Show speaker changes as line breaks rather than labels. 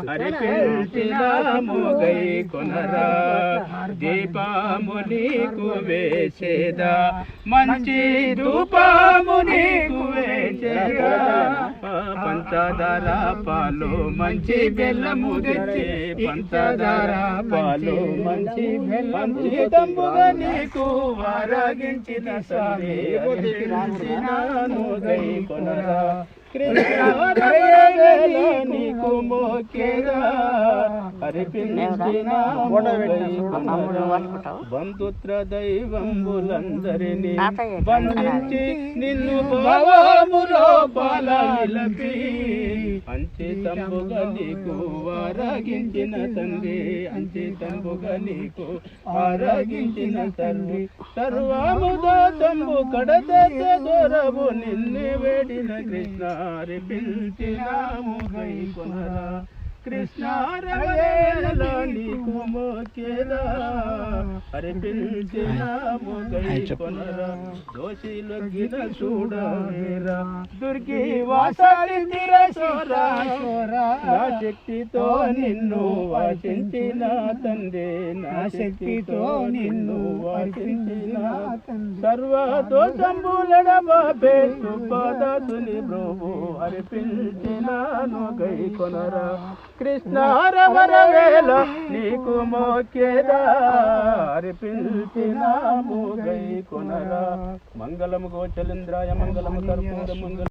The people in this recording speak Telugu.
అరిపించినాము గై కొనరా దీపము నీకు వేసేదా మంచి ధూపము నీకు వేసేదా పంచదార పాలు మంచి బెల్లము తెచ్చి పంచదార పాలు మంచి మంచి తంబుగా నీకు ఆరగించిన స్వామి అరిపించినాను గై కొనరా నీకు మోకేదా అరిపించిన బంధుత్ర దైవంబులందరినీ బంధించి నిన్ను భావములో పాల నిలపి అంచితంబుగా నీకు ఆరగించిన తండ్రి అంచితంబుగా నీకు ఆరగించిన తండ్రి సర్వముదా తంబు కడదెత్త దొరవు నిన్ను వేడిన కృష్ణ అరిపించినాము గై కొనరా కృష్ణ రవళలో నీకు మోకేదా అరిపించినాము గై కొనరా దోషిలొగ్గిన చూడవేరా దుర్గి వాసాలి తిరసోరా నా శక్తితో నిన్ను వాచించిన తండ్రి నా శక్తితో నిన్ను వాచించిన సర్వ దోషంబులడబాపే సుపదతుని ప్రభు అరిపించినాను గై కొనరా కృష్ణ రవరవేళ నీకు మోకేదా అరిపించినాము గై కొనరా మంగళము గోచలేంద్రాయ మంగళము కర్పూర మంగళ